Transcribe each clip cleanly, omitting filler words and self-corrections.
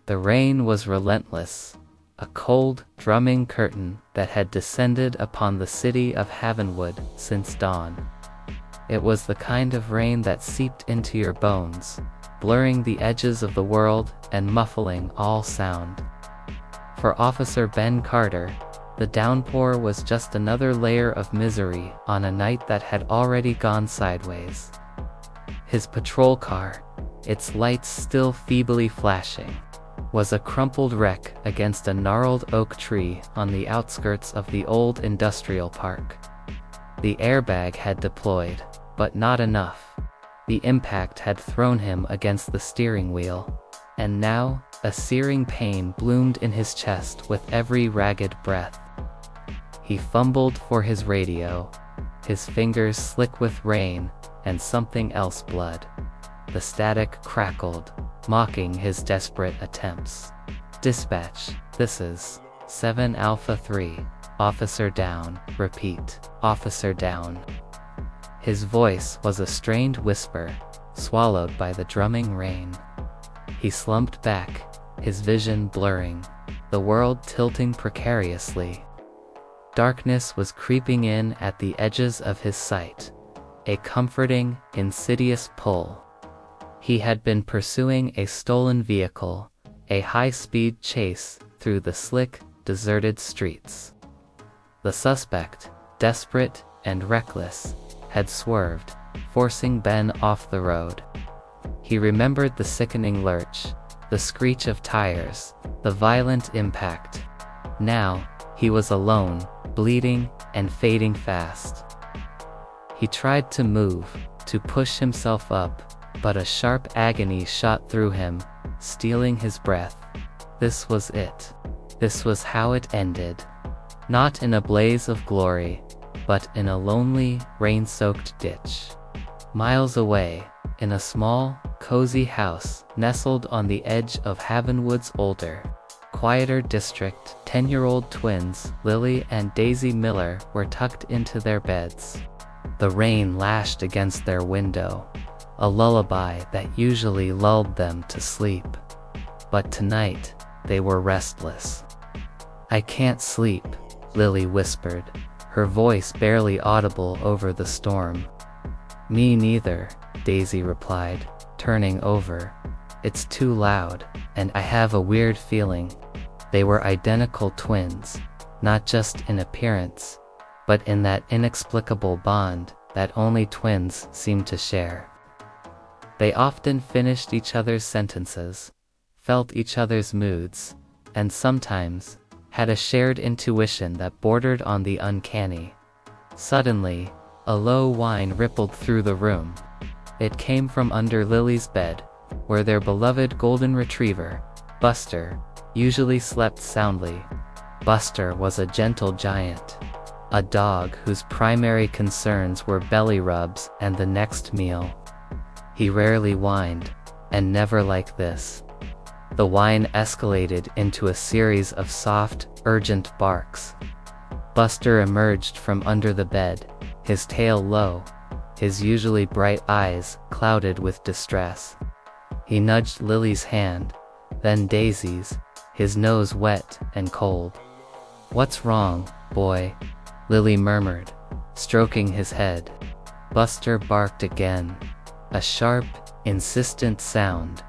The rain was relentless, a cold, drumming curtain that had descended upon the city of Havenwood since dawn. It was the kind of rain that seeped into your bones, blurring the edges of the world and muffling all sound. For Officer Ben Carter, the downpour was just another layer of misery on a night that had already gone sideways. His patrol car, its lights still feebly flashing, was a crumpled wreck against a gnarled oak tree on the outskirts of the old industrial park. The airbag had deployed, but not enough. The impact had thrown him against the steering wheel, and now a searing pain bloomed in his chest with every ragged breath. He fumbled for his radio, his fingers slick with rain and something else blood. The static crackled, mocking his desperate attempts. "Dispatch, this is 7 Alpha 3, officer down, repeat, officer down." His voice was a strained whisper, swallowed by the drumming rain. He slumped back, his vision blurring, the world tilting precariously. Darkness was creeping in at the edges of his sight, a comforting, insidious pull. He had been pursuing a stolen vehicle, a high-speed chase through the slick, deserted streets. The suspect, desperate and reckless, had swerved, forcing Ben off the road. He remembered the sickening lurch, the screech of tires, the violent impact. Now, he was alone, bleeding and fading fast. He tried to move, to push himself up, but a sharp agony shot through him, stealing his breath. This was it. This was how it ended. Not in a blaze of glory, but in a lonely, rain-soaked ditch. Miles away, in a small, cozy house nestled on the edge of Havenwood's older, quieter district, 10-year-old twins Lily and Daisy Miller were tucked into their beds. The rain lashed against their window, a lullaby that usually lulled them to sleep. But tonight, they were restless. "I can't sleep," Lily whispered, her voice barely audible over the storm. "Me neither," Daisy replied, turning over. "It's too loud, and I have a weird feeling." They were identical twins, not just in appearance, but in that inexplicable bond that only twins seem to share. They often finished each other's sentences, felt each other's moods, and sometimes had a shared intuition that bordered on the uncanny. Suddenly, a low whine rippled through the room. It came from under Lily's bed, where their beloved golden retriever, Buster, usually slept soundly. Buster was a gentle giant, a dog whose primary concerns were belly rubs and the next meal. He rarely whined, and never like this. The whine escalated into a series of soft, urgent barks. Buster emerged from under the bed, his tail low, his usually bright eyes clouded with distress. He nudged Lily's hand, then Daisy's, his nose wet and cold. "What's wrong, boy?" Lily murmured, stroking his head. Buster barked again, a sharp, insistent sound,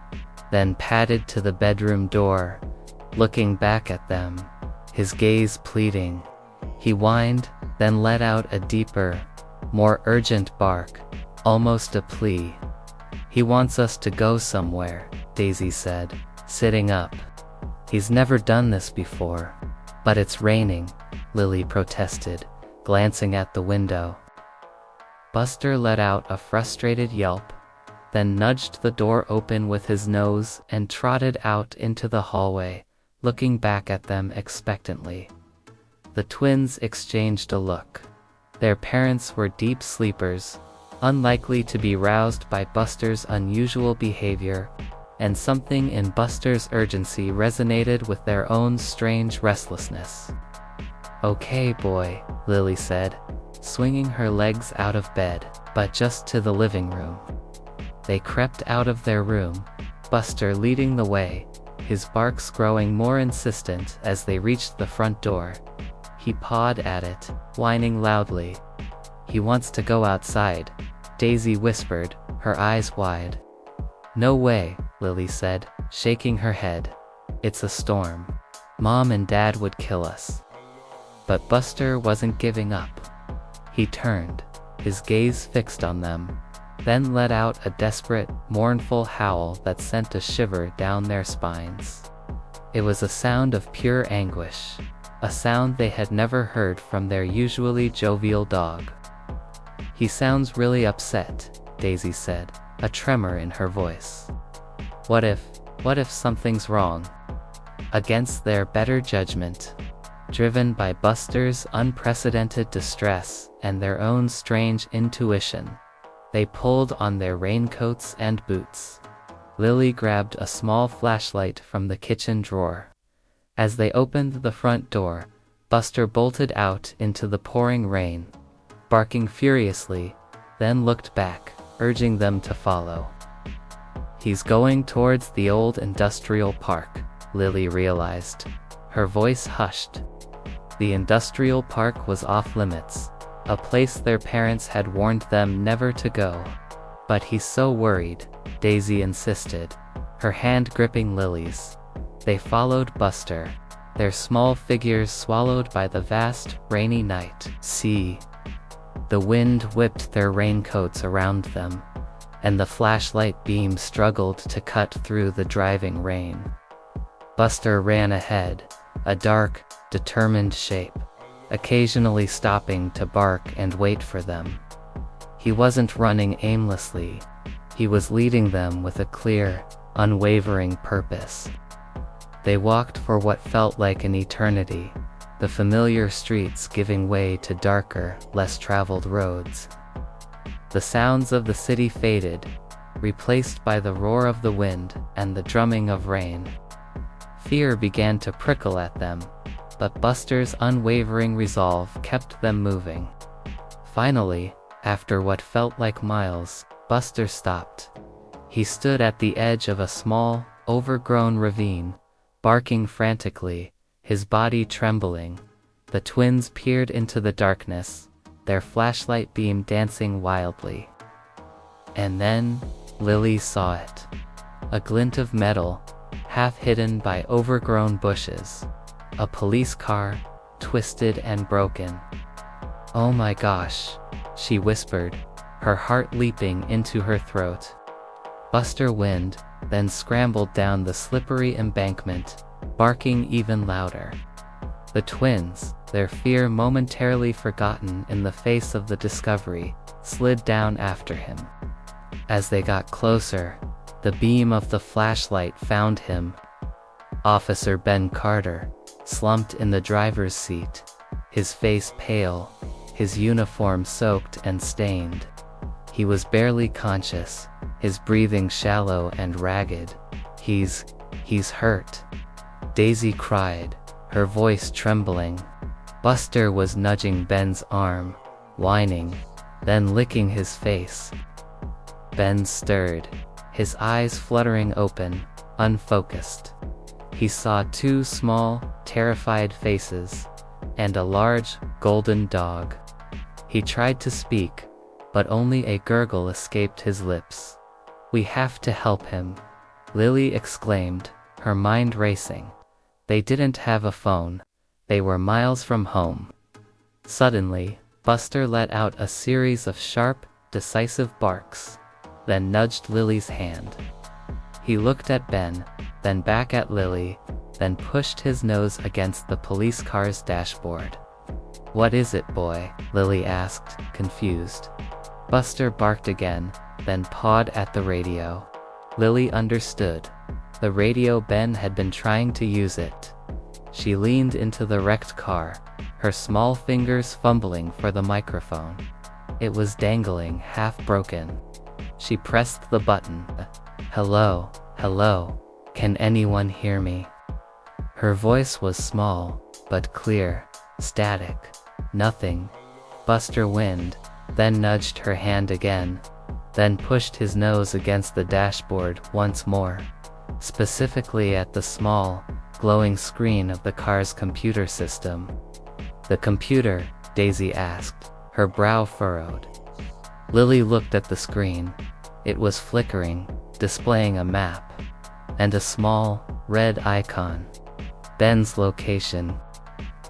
then padded to the bedroom door, looking back at them, his gaze pleading. He whined, then let out a deeper, more urgent bark, almost a plea. "He wants us to go somewhere," Daisy said, sitting up. "He's never done this before." "But it's raining," Lily protested, glancing at the window. Buster let out a frustrated yelp, then nudged the door open with his nose and trotted out into the hallway, looking back at them expectantly. The twins exchanged a look. Their parents were deep sleepers, unlikely to be roused by Buster's unusual behavior, and something in Buster's urgency resonated with their own strange restlessness. "Okay, boy," Lily said, swinging her legs out of bed, but just to the living room. They crept out of their room, Buster leading the way, his barks growing more insistent as they reached the front door. He pawed at it, whining loudly. "He wants to go outside," Daisy whispered, her eyes wide. "No way," Lily said, shaking her head. "It's a storm. Mom and Dad would kill us." But Buster wasn't giving up. He turned, his gaze fixed on them, then let out a desperate, mournful howl that sent a shiver down their spines. It was a sound of pure anguish, a sound they had never heard from their usually jovial dog. "He sounds really upset," Daisy said, a tremor in her voice. What if something's wrong?" Against their better judgment, driven by Buster's unprecedented distress and their own strange intuition, they pulled on their raincoats and boots. Lily grabbed a small flashlight from the kitchen drawer. As they opened the front door, Buster bolted out into the pouring rain, barking furiously, then looked back, urging them to follow. "He's going towards the old industrial park," Lily realized. Her voice hushed. The industrial park was off limits, a place their parents had warned them never to go. "But he's so worried," Daisy insisted, her hand gripping Lily's. They followed Buster, their small figures swallowed by the vast, rainy night sea. The wind whipped their raincoats around them, and the flashlight beam struggled to cut through the driving rain. Buster ran ahead, a dark, determined shape, occasionally stopping to bark and wait for them. He wasn't running aimlessly, he was leading them with a clear, unwavering purpose. They walked for what felt like an eternity, the familiar streets giving way to darker, less traveled roads. The sounds of the city faded, replaced by the roar of the wind and the drumming of rain. Fear began to prickle at them, but Buster's unwavering resolve kept them moving. Finally, after what felt like miles, Buster stopped. He stood at the edge of a small, overgrown ravine, barking frantically, his body trembling. The twins peered into the darkness, their flashlight beam dancing wildly. And then, Lily saw it. A glint of metal, half hidden by overgrown bushes. A police car, twisted and broken. "Oh my gosh," she whispered, her heart leaping into her throat. Buster whined, then scrambled down the slippery embankment, barking even louder. The twins, their fear momentarily forgotten in the face of the discovery, slid down after him. As they got closer, the beam of the flashlight found him. Officer Ben Carter, slumped in the driver's seat, his face pale, his uniform soaked and stained. He was barely conscious, his breathing shallow and ragged. He's hurt," Daisy cried, her voice trembling. Buster was nudging Ben's arm, whining, then licking his face. Ben stirred, his eyes fluttering open, unfocused. He saw two small, terrified faces, and a large, golden dog. He tried to speak, but only a gurgle escaped his lips. "We have to help him," Lily exclaimed, her mind racing. They didn't have a phone. They were miles from home. Suddenly, Buster let out a series of sharp, decisive barks, then nudged Lily's hand. He looked at Ben, then back at Lily, then pushed his nose against the police car's dashboard. "What is it, boy?" Lily asked, confused. Buster barked again, then pawed at the radio. Lily understood. The radio Ben had been trying to use it. She leaned into the wrecked car, her small fingers fumbling for the microphone. It was dangling, half broken. She pressed the button. "Hello, hello, can anyone hear me?" Her voice was small, but clear, static. "Nothing." Buster whined, then nudged her hand again, then pushed his nose against the dashboard once more. specifically at the small, glowing screen of the car's computer system. "The computer?" Daisy asked, her brow furrowed. Lily looked at the screen. It was flickering, displaying a map, and a small, red icon. "Ben's location."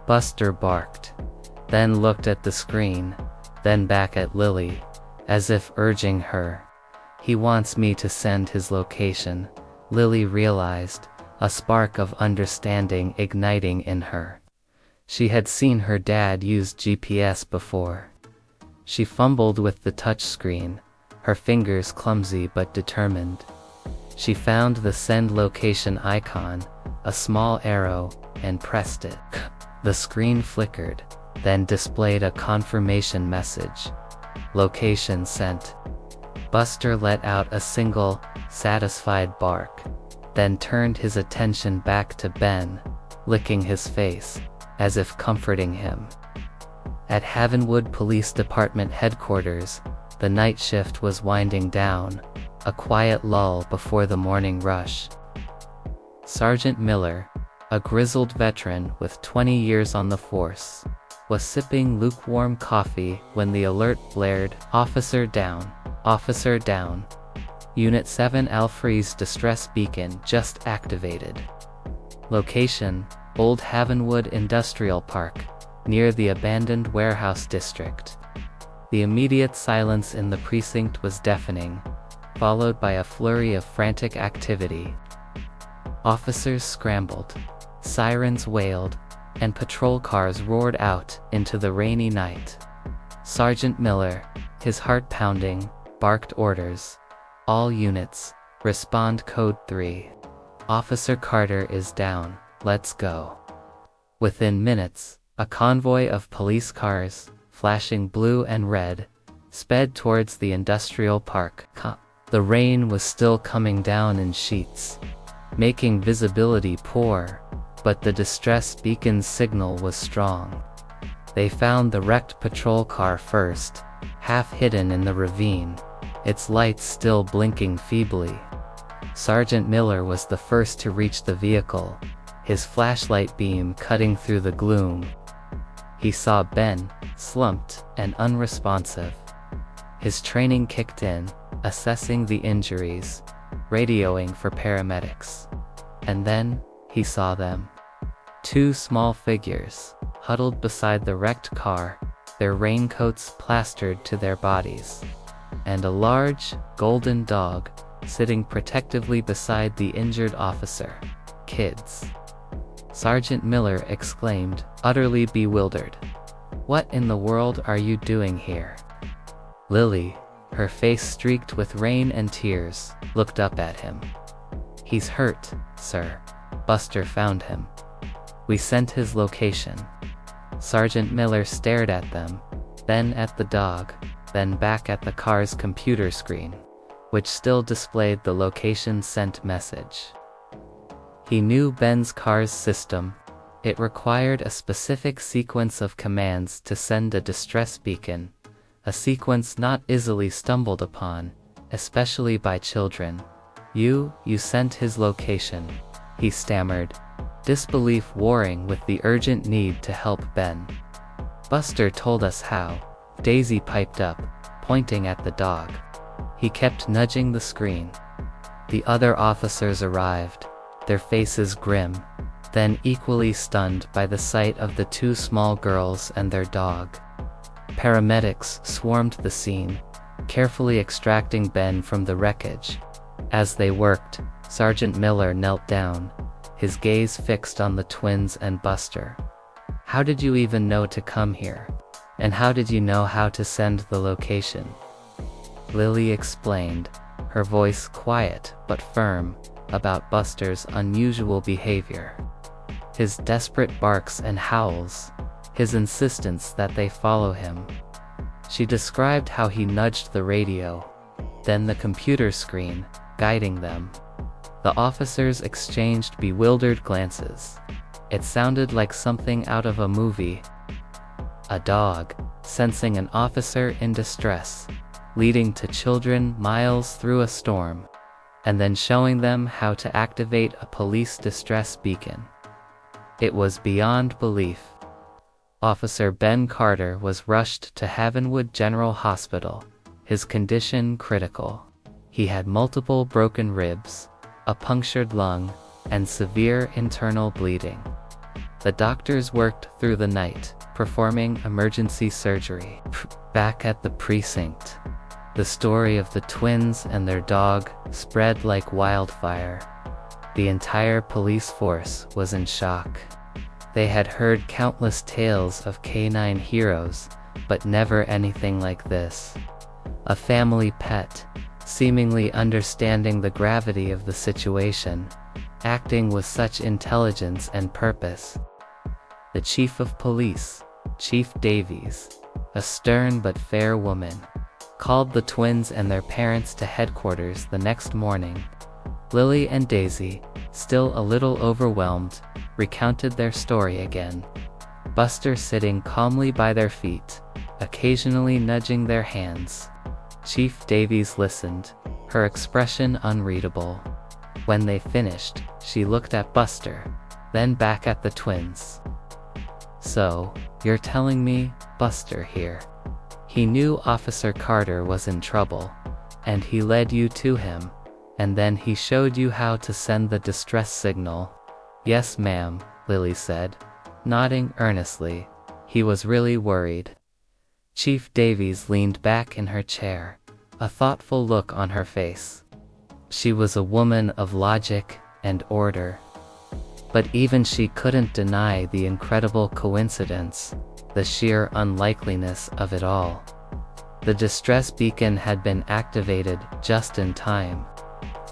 Buster barked, then looked at the screen, then back at Lily, as if urging her. "He wants me to send his location," Lily realized, a spark of understanding igniting in her. She had seen her dad use GPS before. She fumbled with the touchscreen, her fingers clumsy but determined. She found the send location icon, a small arrow, and pressed it. The screen flickered, then displayed a confirmation message. "Location sent." Buster let out a single, satisfied bark, then turned his attention back to Ben, licking his face, as if comforting him. At Havenwood Police Department headquarters, the night shift was winding down, a quiet lull before the morning rush. Sergeant Miller, a grizzled veteran with 20 years on the force, was sipping lukewarm coffee when the alert blared, "Officer down, officer down. Unit 7 Alfre's distress beacon just activated. Location, Old Havenwood Industrial Park, near the abandoned warehouse district." The immediate silence in the precinct was deafening, followed by a flurry of frantic activity. Officers scrambled, sirens wailed, and patrol cars roared out into the rainy night. Sergeant Miller, his heart pounding, barked orders. "All units, respond code 3. Officer Carter is down, let's go." Within minutes, a convoy of police cars, flashing blue and red, sped towards the industrial park. The rain was still coming down in sheets, making visibility poor, but the distress beacon's signal was strong. They found the wrecked patrol car first, half hidden in the ravine, its lights still blinking feebly. Sergeant Miller was the first to reach the vehicle, his flashlight beam cutting through the gloom. He saw Ben, slumped and unresponsive. His training kicked in, assessing the injuries, radioing for paramedics. And then, he saw them. Two small figures, huddled beside the wrecked car, their raincoats plastered to their bodies. And a large, golden dog, sitting protectively beside the injured officer. "Kids." Sergeant Miller exclaimed, utterly bewildered. "What in the world are you doing here?" Lily, her face streaked with rain and tears, looked up at him. "He's hurt, sir. Buster found him. We sent his location." Sergeant Miller stared at them, then at the dog, then back at the car's computer screen, which still displayed the location sent message. He knew Ben's car's system. It required a specific sequence of commands to send a distress beacon, a sequence not easily stumbled upon, especially by children. You sent his location," he stammered, disbelief warring with the urgent need to help Ben. "Buster told us how," Daisy piped up, pointing at the dog. He kept nudging the screen. The other officers arrived, their faces grim, then equally stunned by the sight of the two small girls and their dog. Paramedics swarmed the scene, carefully extracting Ben from the wreckage. As they worked, Sergeant Miller knelt down, his gaze fixed on the twins and Buster. "How did you even know to come here? And how did you know how to send the location?" Lily explained, her voice quiet but firm, about Buster's unusual behavior. His desperate barks and howls, his insistence that they follow him. She described how he nudged the radio, then the computer screen, guiding them. The officers exchanged bewildered glances. It sounded like something out of a movie. A dog, sensing an officer in distress, leading to children miles through a storm. and then showing them how to activate a police distress beacon. It was beyond belief. Officer Ben Carter was rushed to Havenwood General Hospital, his condition critical. He had multiple broken ribs, a punctured lung, and severe internal bleeding. The doctors worked through the night, performing emergency surgery. Back at the precinct, the story of the twins and their dog spread like wildfire. The entire police force was in shock. They had heard countless tales of canine heroes, but never anything like this. A family pet, seemingly understanding the gravity of the situation, acting with such intelligence and purpose. The chief of police, Chief Davies, a stern but fair woman, called the twins and their parents to headquarters the next morning. Lily and Daisy, still a little overwhelmed, recounted their story again. Buster sitting calmly by their feet, occasionally nudging their hands. Chief Davies listened, her expression unreadable. When they finished, she looked at Buster, then back at the twins. "So, you're telling me, Buster here." He knew Officer Carter was in trouble, and he led you to him, and then he showed you how to send the distress signal. "Yes, ma'am," Lily said, nodding earnestly. He was really worried. Chief Davies leaned back in her chair, a thoughtful look on her face. She was a woman of logic and order. But even she couldn't deny the incredible coincidence, the sheer unlikeliness of it all. The distress beacon had been activated just in time.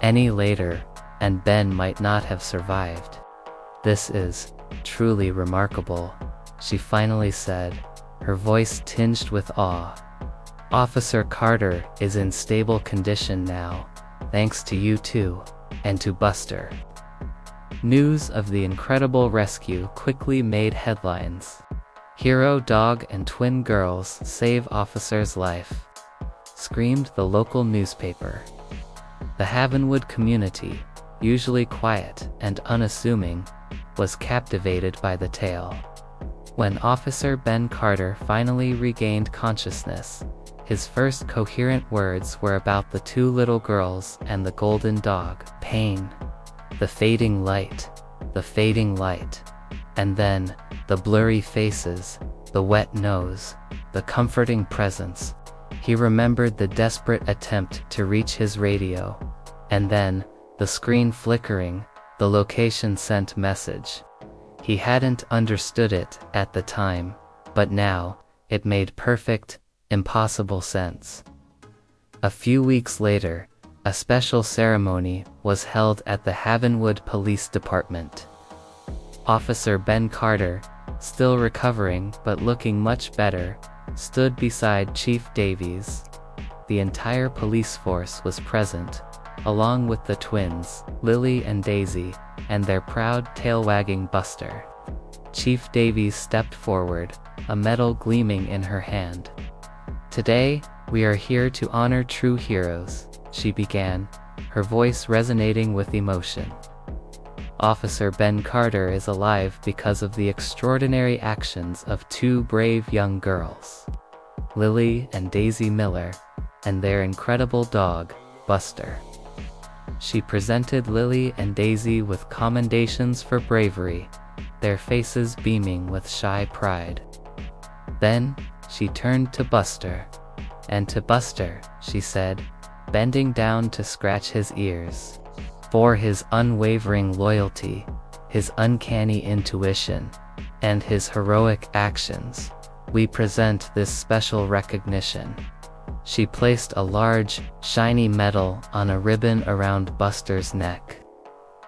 Any later, and Ben might not have survived. "This is truly remarkable," she finally said, her voice tinged with awe. "Officer Carter is in stable condition now, thanks to you two, and to Buster." News of the incredible rescue quickly made headlines. "Hero dog and twin girls save officer's life," screamed the local newspaper. The Havenwood community, usually quiet and unassuming, was captivated by the tale. When Officer Ben Carter finally regained consciousness, his first coherent words were about the two little girls and the golden dog. Pain. The fading light. The fading light. And then, the blurry faces, the wet nose, the comforting presence. He remembered the desperate attempt to reach his radio. And then, the screen flickering, the location sent message. He hadn't understood it at the time, but now, it made perfect, impossible sense. A few weeks later, a special ceremony was held at the Havenwood Police Department. Officer Ben Carter, still recovering but looking much better, stood beside Chief Davies. The entire police force was present, along with the twins, Lily and Daisy, and their proud tail-wagging Buster. Chief Davies stepped forward, a medal gleaming in her hand. "Today, we are here to honor true heroes," she began, her voice resonating with emotion. "Officer Ben Carter is alive because of the extraordinary actions of two brave young girls, Lily and Daisy Miller, and their incredible dog, Buster." She presented Lily and Daisy with commendations for bravery, their faces beaming with shy pride. Then, she turned to Buster. "And to Buster," she said, bending down to scratch his ears. "For his unwavering loyalty, his uncanny intuition, and his heroic actions, we present this special recognition." She placed a large, shiny medal on a ribbon around Buster's neck.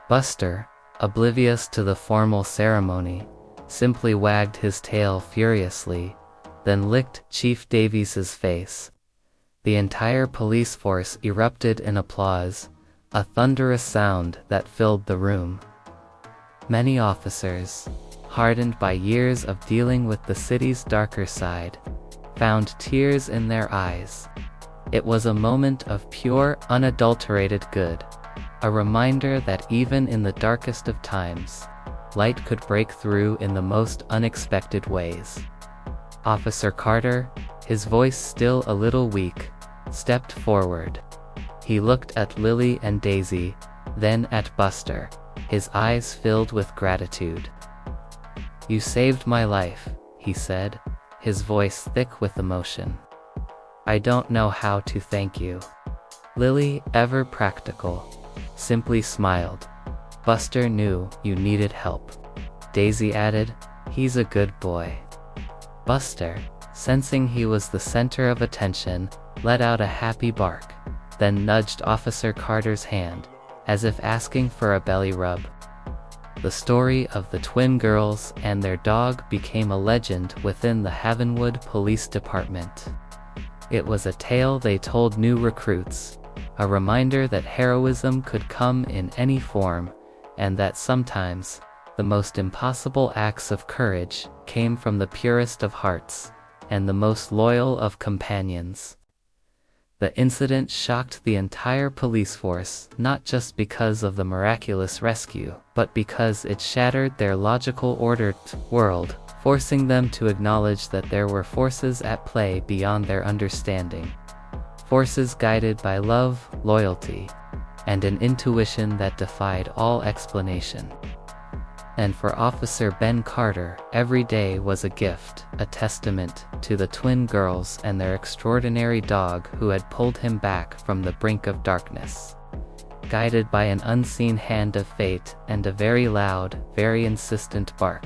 Buster, oblivious to the formal ceremony, simply wagged his tail furiously, then licked Chief Davies's face. The entire police force erupted in applause, a thunderous sound that filled the room. Many officers, hardened by years of dealing with the city's darker side, found tears in their eyes. It was a moment of pure, unadulterated good, a reminder that even in the darkest of times, light could break through in the most unexpected ways. Officer Carter, his voice still a little weak, stepped forward. He looked at Lily and Daisy, then at Buster, his eyes filled with gratitude. "You saved my life," he said, his voice thick with emotion. "I don't know how to thank you." Lily, ever practical, simply smiled. "Buster knew you needed help." Daisy added, "He's a good boy." Buster, sensing he was the center of attention, let out a happy bark, then nudged Officer Carter's hand, as if asking for a belly rub. The story of the twin girls and their dog became a legend within the Havenwood Police Department. It was a tale they told new recruits, a reminder that heroism could come in any form, and that sometimes, the most impossible acts of courage came from the purest of hearts, and the most loyal of companions. The incident shocked the entire police force, not just because of the miraculous rescue, but because it shattered their logical ordered world, forcing them to acknowledge that there were forces at play beyond their understanding. Forces guided by love, loyalty, and an intuition that defied all explanation. And for Officer Ben Carter, every day was a gift, a testament to the twin girls and their extraordinary dog who had pulled him back from the brink of darkness. Guided by an unseen hand of fate and a very loud, very insistent bark.